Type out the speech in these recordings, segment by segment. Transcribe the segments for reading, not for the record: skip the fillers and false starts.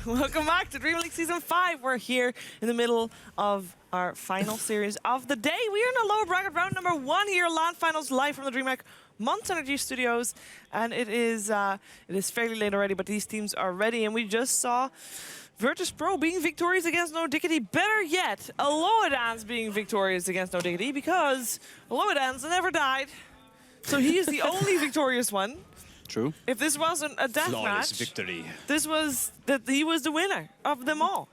Welcome back to DreamLeague Season 5. We're here in the middle of our final series of the day. We are in a lower bracket round number 1 here, LAN Finals, live from the DreamHack Monster Energy Studios. And it is fairly late already, but these teams are ready. And we just saw Virtus Pro being victorious against No Diggity. Better yet, Aloedance being victorious against No Diggity, because Aloedance never died. So he is the only victorious one. True. If this wasn't a death match, victory. this was that he was the winner of them all.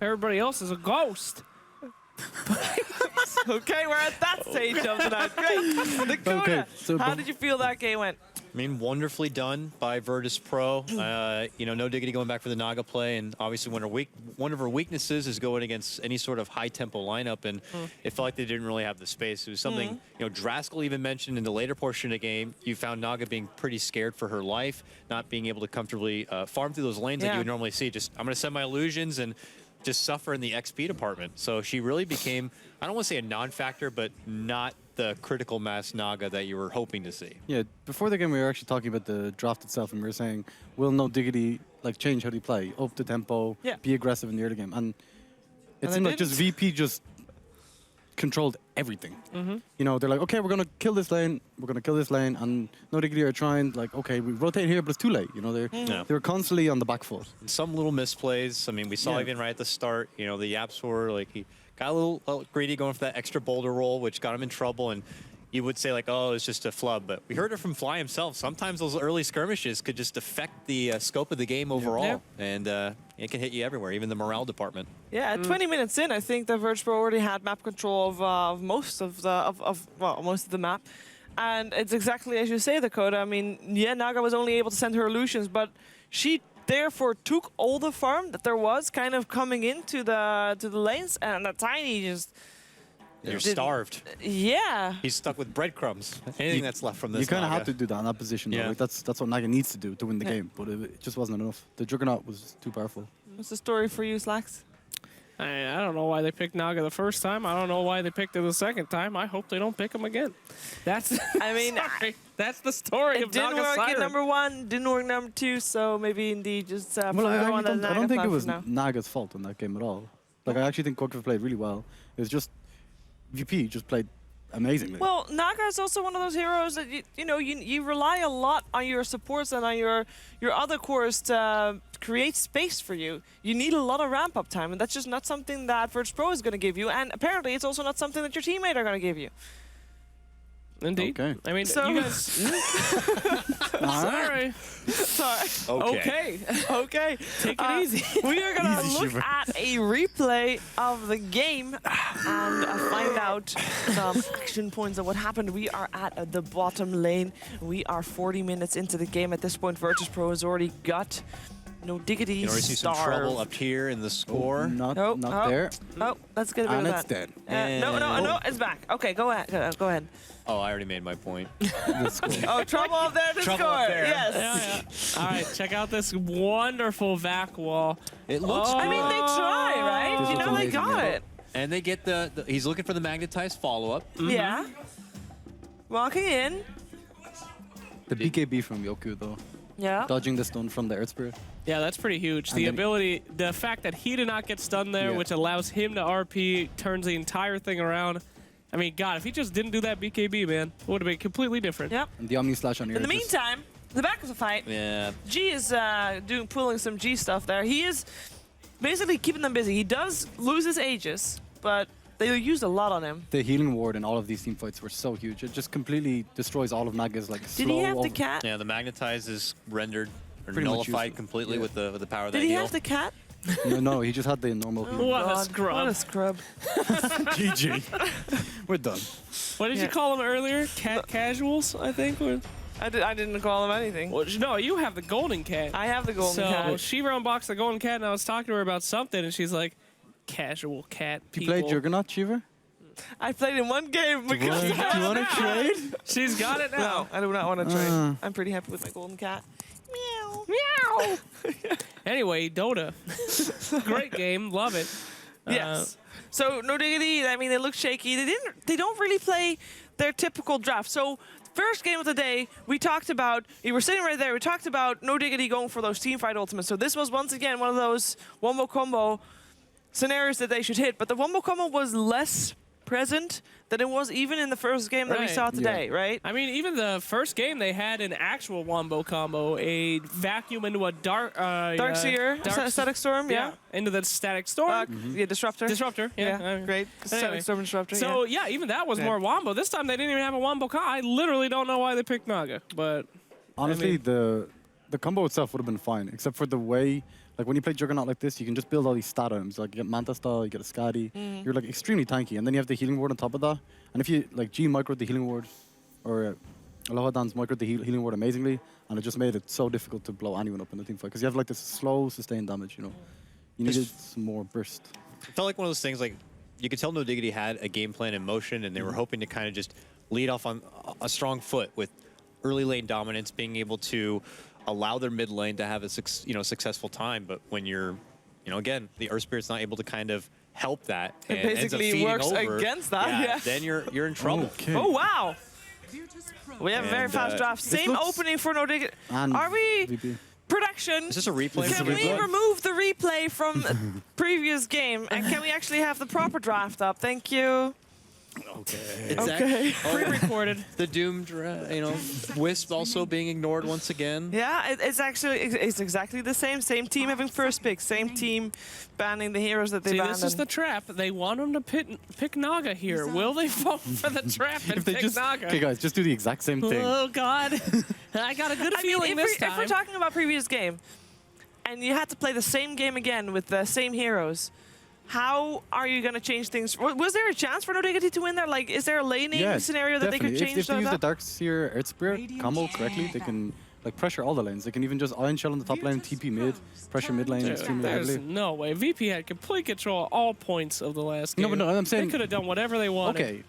Everybody else is a ghost. Okay, we're at that stage of the night. Great. Dakota, Okay, so how did you feel that game went? I mean, wonderfully done by Virtus Pro. You know, No Diggity going back for the Naga play, and obviously one of her weaknesses is going against any sort of high-tempo lineup, and it felt like they didn't really have the space. It was something, you know, Draskell even mentioned in the later portion of the game. You found Naga being pretty scared for her life, not being able to comfortably farm through those lanes that you would normally see. Just, I'm going to send my illusions and just suffer in the XP department. So she really became, I don't want to say a non-factor, but not the critical mass Naga that you were hoping to see. Yeah, before the game we were actually talking about the draft itself, and we were saying, will No Diggity like change how they play, up the tempo, be aggressive in the early game, and it seemed like just VP just controlled everything. You know, they're like, okay, we're gonna kill this lane, and No Diggity are trying like, okay, we rotate here, but it's too late. You know, they were constantly on the back foot. Some little misplays. I mean, we saw even right at the start, you know, the Yapsor, like he got a little greedy going for that extra boulder roll, which got him in trouble. And you would say like, oh, it's just a flub. But we heard it from Fly himself. Sometimes those early skirmishes could just affect the scope of the game overall. And it can hit you everywhere, even the morale department. Yeah, at 20 minutes in, I think that Virtus Pro already had map control of most of the map. And it's exactly as you say, Dakota. I mean, yeah, Naga was only able to send her illusions, but she therefore took all the farm that there was kind of coming into the lanes, and the Tiny just... You're starved. Yeah. He's stuck with breadcrumbs. Anything that's left from this You kind of Naga. have to do that in that position. Though. Like, that's what Naga needs to do to win the game, but it just wasn't enough. The Juggernaut was too powerful. What's the story for you, Slacks? I don't know why they picked Naga the first time. I don't know why they picked it the second time. I hope they don't pick him again. That's I mean, that's the story of Naga didn't work Siren. in number 1, didn't work in number 2, so maybe indeed just Well, I don't think it was now. Naga's fault in that game at all. Like, I actually think Quackford played really well. It was just VP just played amazingly. Well, Naga is also one of those heroes that you rely a lot on your supports and on your other cores to create space for you. You need a lot of ramp up time, and that's just not something that Virtus Pro is going to give you. And apparently, it's also not something that your teammate are going to give you. Indeed. Okay. I mean, So- you guys. Sorry. Sorry. Okay. Okay. Take it easy. We are going to Easy, look Shiver. at a replay of the game and find out some action points of what happened. We are at the bottom lane. We are 40 minutes into the game. At this point, Virtus Pro has already got No Diggity. You already see some trouble up here in the score. Not Oh. there. Oh, let's get a bit And of it's that. dead. No, it's back. Okay, go ahead. Go ahead. Oh, I already made my point. The score. Oh, trouble up there to Trouble score. up there. Yes. All right, check out this wonderful vac wall. It looks I mean, they try, right? This You was know, they amazing, got yeah. it. And they get the he's looking for the magnetized follow-up. Yeah. Walking in. The BKB from Yoku, though. Yeah. Dodging the stun from the Earth Spirit. Yeah, that's pretty huge. And The then- ability, the fact that he did not get stunned there, Yeah. which allows him to RP, turns the entire thing around. I mean, God, if he just didn't do that BKB, man, it would have been completely different. Yep. And the Omni Slash on here. In the meantime, the back of the fight, Yeah. G is pulling some G stuff there. He is basically keeping them busy. He does lose his Aegis, but they used a lot on him. The healing ward in all of these team fights were so huge. It just completely destroys all of Naga's like Did he have the over- cat? Yeah, the magnetize is rendered or Pretty much nullified useless. completely Yeah. with the power of Did that he heal. have the cat? No, he just had the normal heal. What a God, scrub. What a scrub. GG. We're done. What did Yeah. you call him earlier? Cat casuals, I think? Or, I didn't call him anything. well, no, you have the golden cat. I have the golden so cat. Shiva unboxed the golden cat, and I was talking to her about something, and she's like, casual cat You people. played Juggernaut, Shiva? I played in one game because Do you want to trade? She's got it now. No, I do not want to trade. I'm pretty happy with my golden cat. Meow. Meow. Anyway, Dota. Great game. Love it. Yes. So No Diggity, I mean, they look shaky. They don't really play their typical draft. So first game of the day, we talked about, you were sitting right there, we talked about No Diggity going for those team fight ultimates. So this was once again one of those wombo combo scenarios that they should hit. But the wombo combo was less present than it was even in the first game that we saw today, right? I mean, even the first game, they had an actual wombo combo, a vacuum into a Static Storm, yeah. Into the Static Storm. Yeah, Disruptor. Disruptor, yeah. Great. Static Storm Disruptor, So, yeah, even that was more wombo. This time, they didn't even have a wombo combo. I literally don't know why they picked Naga, but... Honestly, the combo itself would have been fine, except for the way... Like, when you play Juggernaut like this, you can just build all these stat items. Like, you get Manta Style, you get a Scotty. You're, like, extremely tanky. And then you have the healing ward on top of that. And if you, like, G microed the healing ward, or Aloha Dance microed the healing ward amazingly, and it just made it so difficult to blow anyone up in the team fight. Because you have, like, this slow, sustained damage, you know. You needed some more burst. It felt like one of those things, like, you could tell No Diggity had a game plan in motion, and they were hoping to kind of just lead off on a strong foot with early lane dominance, being able to allow their mid lane to have a successful time. But when you're, again, the Earth Spirit's not able to kind of help that, and it basically works over, against that. Then you're in trouble. Okay. Oh wow! We have a very fast draft. Same opening for No Diggity. Are we? VP. Production. Is this a replay? Can we remove the replay from the previous game, and can we actually have the proper draft up? Thank you. Okay. Okay. Pre-recorded. The Doom, Wisp also being ignored once again. Yeah, it's exactly the same. Same team having first pick. Same team banning the heroes that they banned. This is the trap. They want them to pick Naga here. Will they fall for the trap and pick Naga? Okay, guys, just do the exact same thing. Oh, God. I got a good feeling this time. If we're talking about previous game, and you had to play the same game again with the same heroes, how are you going to change things? Was there a chance for No Diggity to win there? Like, is there a laning scenario that they could change? If they use the Darkseer Earth Spirit combo correctly, they can like pressure all the lanes. They can even just Iron Shell on the top lane, TP mid, pressure mid lane extremely heavily. There's no way. VP had complete control of all points of the last game. No, but no, I'm saying they could have done whatever they wanted. Okay,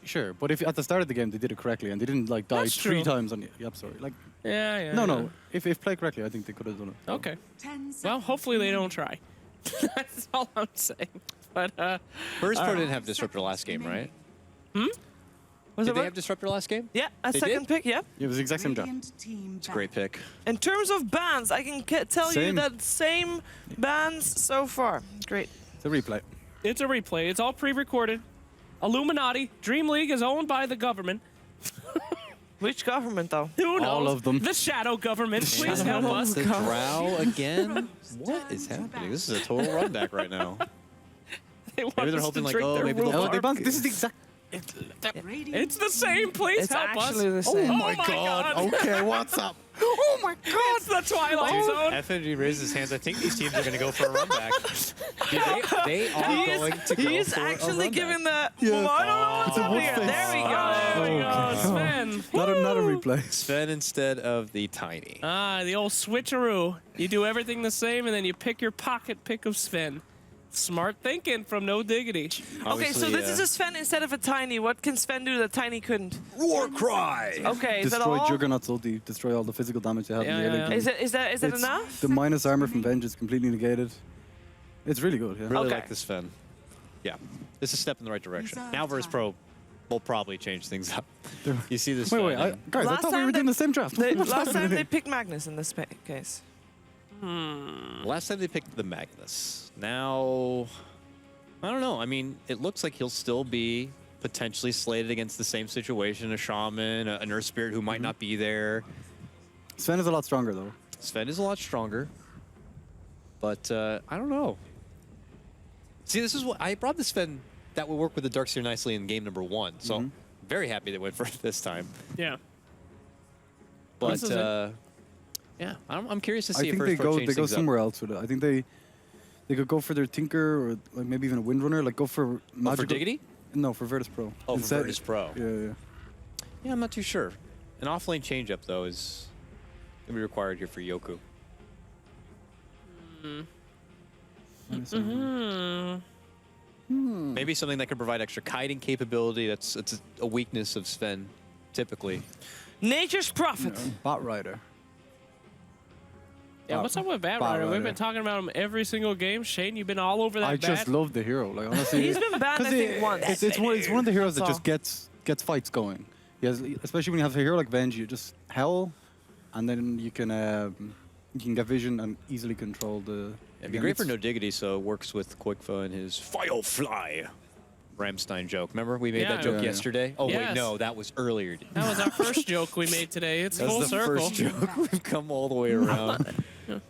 sure, but if at the start of the game they did it correctly and they didn't like die That's 3 true. times on the yep, sorry, like No. If played correctly, I think they could have done it. Okay. Well, hopefully they don't try. That's all I'm saying. But Burst Pro didn't have Disruptor last game, right? Did they have Disruptor last game? Yeah, second pick, yeah. Yeah, it was the exact same draft. It's a great pick. In terms of bans, I can tell you that same bans so far. Great. It's a replay. It's a replay. It's all pre-recorded. Illuminati. DreamLeague is owned by the government. Which government, though? Who knows? All of them. The shadow government. Please help us. The Drow again? What is happening? This is a total runback right now. Maybe they're hoping like, oh, maybe they'll This is the exact. It's the same. Please It's help us. actually the same. Oh my God. Okay, what's up? Oh my God! It's the Twilight Zone. FNG raises his hands. I think these teams are going to go for a runback. They are going to go He's for a actually runback. giving the. Yeah. Well, I don't know what's It's a happening here. wolf There we face. go. There we go. Sven. Not a replay. Sven instead of the Tiny. The old switcheroo. You do everything the same, and then you pick your pocket pick of Sven. Smart thinking from No Diggity. Okay, so this is a Sven instead of a Tiny. What can Sven do that Tiny couldn't? War Cry! Okay, is that Destroy all? Juggernaut's ulti, destroy all the physical damage they have in the early game. Is that It's enough? The minus armor from Venge is completely negated. It's really good, yeah. Really Okay. like this Sven. Yeah, this is a step in the right direction. Now Verse Pro will probably change things up. You see this Wait, Sven, guys, I Last thought we time were doing they- the same draft. Last time they picked Magnus in this case. Last time they picked the Magnus. Now, I don't know. I mean, it looks like he'll still be potentially slated against the same situation, a Shaman, a Nurse Spirit who might not be there. Sven is a lot stronger, though. Sven is a lot stronger. But I don't know. See, this is what I brought this Sven that would work with the Darkseer nicely in game number 1. So I'm very happy they went for it this time. Yeah. But yeah, I'm curious to see I if think First Pro change they go things up. somewhere else with it. I think they could go for their Tinker or like maybe even a Windrunner. Like go for magical. For Diggity? No, for Virtus Pro. Oh, Instead- for Virtus Pro. Yeah. Yeah, I'm not too sure. An off-lane change-up, though, is going to be required here for Yoku. Maybe something that can provide extra kiting capability. It's a weakness of Sven, typically. Nature's prophet. Bot Rider. Yeah, what's up with Bat Rider? We've been talking about him every single game. Shane, you've been all over that I bat. just love the hero. Like honestly, He's been banned, I think, once. It's one of the heroes that That's just gets fights going. Yes, especially when you have a hero like Venge, you just Howl, and then you can get vision and easily control the. It'd be great for No Diggity, so it works with Quickfa and his Firefly Ramstein joke. Remember we made that joke yesterday? Oh wait, no, that was earlier. That was our first joke we made today. It's full circle. That's the first joke. We've come all the way around.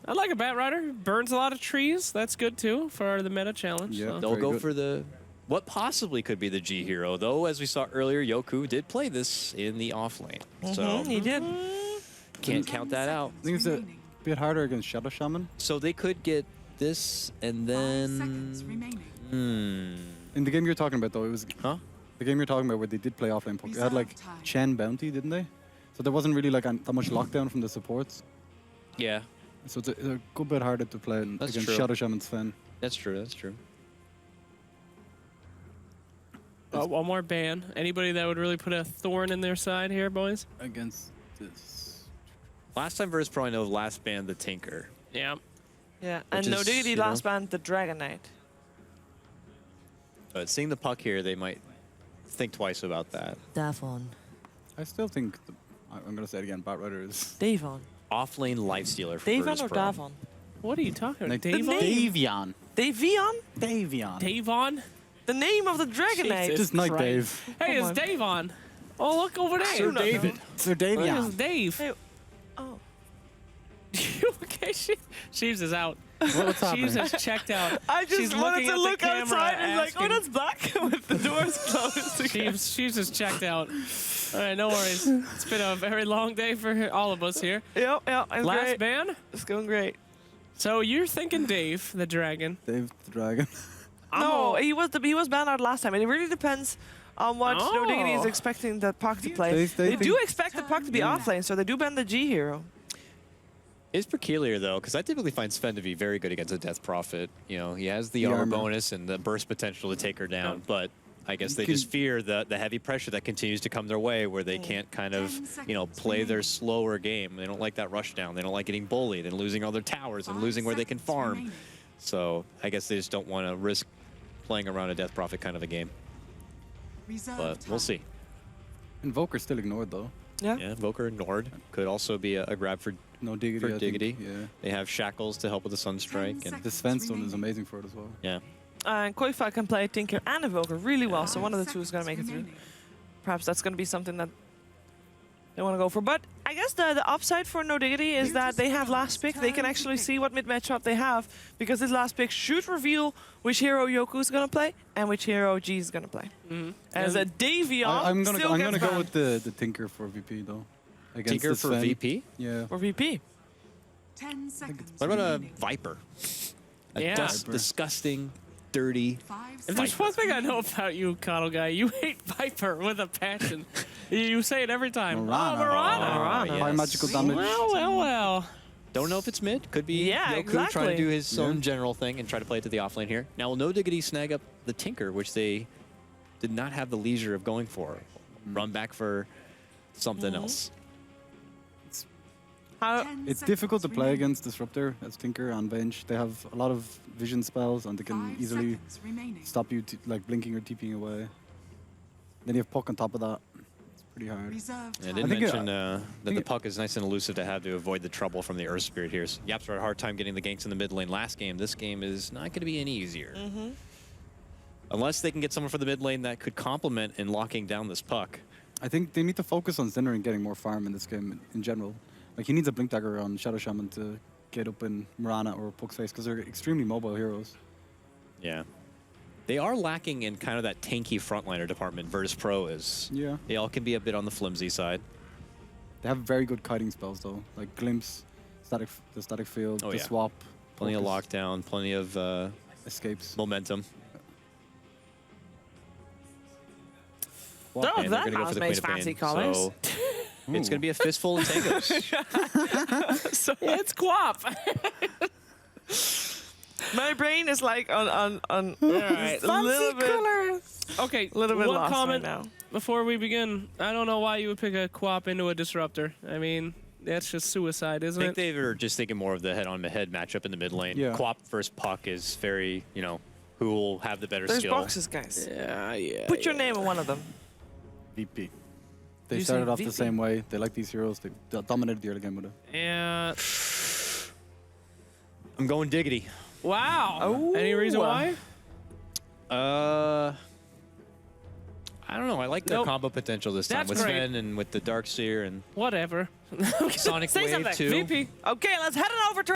I like a Bat Rider. Burns a lot of trees. That's good too for the meta challenge. Yeah. So. They'll go for the what possibly could be the G hero, though. As we saw earlier, Yoku did play this in the off lane, so he did. can't count that out. I think it's a bit harder against Shadow Shaman. So they could get this and then. In the game you're talking about, though, it was Huh? the game you're talking about where they did play offlane poke. They had like Chen Bounty, didn't they? So there wasn't really like that much lockdown from the supports. Yeah, So it's a good bit harder to play That's against true. Shadow Shaman Sven. that's true. That's true. One more ban. Anybody that would really put a thorn in their side here, boys? Against this. Last time versus Pro, I know last band the Tinker. Yeah. Yeah, Which and No is, Diggity you know- last band the Dragon Knight. But seeing the puck here, they might think twice about that. Davon. I still think I'm gonna say it again. Bat Rider is Davon. Off lane lifestealer for Davon Virtus or Pro. Davon? What are you talking about? like Davon? Davion. Davion? Davion. Davon? The name of the Dragon Knight. Jesus. Just Night Christ. Dave. Hey, Come it's on. Davon. Oh, look over there. Sir David. Sir Look, Davion. it's Dave. Hey, oh. You okay? Sheaves is out. What's happening? Sheaves has checked out. I just She's wanted looking to at the look camera outside and like, oh, asking. that's black with the doors closed again. Sheaves is checked out. All right, no worries. It's been a very long day for all of us here. Yep, it's Last great. ban? It's going great. So you're thinking Dave, the dragon. Dave the Dragon. No, he was banned out last time, and it really depends on what No Diggity is expecting the puck to play. They do expect the puck to be offlane, so they do ban the G hero. It's peculiar, though, because I typically find Sven to be very good against a Death Prophet. You know, he has the armor bonus and the burst potential to take her down, but I guess they just fear the heavy pressure that continues to come their way where they can't kind of, you know, play their slower game. They don't like that rush down. They don't like getting bullied and losing all their towers and losing where they can farm. So I guess they just don't want to risk playing around a Death Prophet kind of a game. But we'll see. Invoker's still ignored, though. Yeah. Yeah, Invoker Nord could also be a grab for No Diggity. For I think. Diggity. Yeah. They have Shackles to help with the Sunstrike. And The Svenstone is amazing for it as well. yeah. And Koifa can play Tinker and Evoker really well, so one of the two is going to make it through. Perhaps that's going to be something that they want to go for. But I guess the upside for No Diggity is that they have last pick. They can actually see what mid-matchup they have, because this last pick should reveal which hero Yoku is going to play and which hero G is going to play. As a Davion, I'm still gonna gets go banned with the Tinker for VP though. Against Tinker the for Sven. VP? Yeah. for VP. 10 seconds. What about a Viper? A Yeah. disgusting, dirty. 5 If there's seconds. one thing I know about you, Coddle Guy, you hate Viper with a passion. You say it every time. Mirana. Oh, Mirana. Oh, High yes. magical damage. Well. Don't know if it's mid. Could be Yeah, Yoku trying exactly. to do his own general thing and try to play it to the offlane here. Now, will No Diggity snag up the Tinker, which they did not have the leisure of going for? Run back for something else. How, 10 It's seconds difficult to play remaining. against Disruptor as Tinker and Venge. They have a lot of vision spells and they can 5 easily seconds remaining. stop you like blinking or TPing away. Then you have Puck on top of that. It's pretty hard. Reserve And I time. did I think mention that the puck is nice and elusive to have to avoid the trouble from the Earth Spirit here. So Yaps had a hard time getting the ganks in the mid lane last game. This game is not going to be any easier. Unless they can get someone for the mid lane that could complement in locking down this puck. I think they need to focus on Zinner and getting more farm in this game in general. Like he needs a Blink Dagger on Shadow Shaman to get up in Mirana or Puck's face because they're extremely mobile heroes. Yeah. They are lacking in kind of that tanky frontliner department Virtus Pro is. Yeah. They all can be a bit on the flimsy side. They have very good kiting spells though, like Glimpse, the static field, Oh, the yeah. swap, Plenty of focus, lockdown, plenty of escapes. momentum. Oh, And they're that gonna go for mouse the makes Queen of fancy Pain. colors. So it's going to be a fistful of tangos. So It's Quap. my brain is like on right. a little bit, Okay, a little bit one lost comment right now. before we begin. I don't know why you would pick a Quap into a Disruptor. I mean, that's just suicide, I isn't think it? they were just thinking more of the head-on-head matchup in the mid lane. Yeah. Quap versus Puck is very, you know, who will have the better There's skill. boxes, guys. Yeah. Put your name in one of them. VP. They You started say off the VP? same way. They like these heroes. They dominated the early game with it. Yeah. I'm going Diggity. Wow. Oh. Any reason why? I don't know. I like their Nope. combo potential this time That's with great. Sven and with the Darkseer and Whatever. Sonic Say Wave something. too. VP. Okay, let's head on over to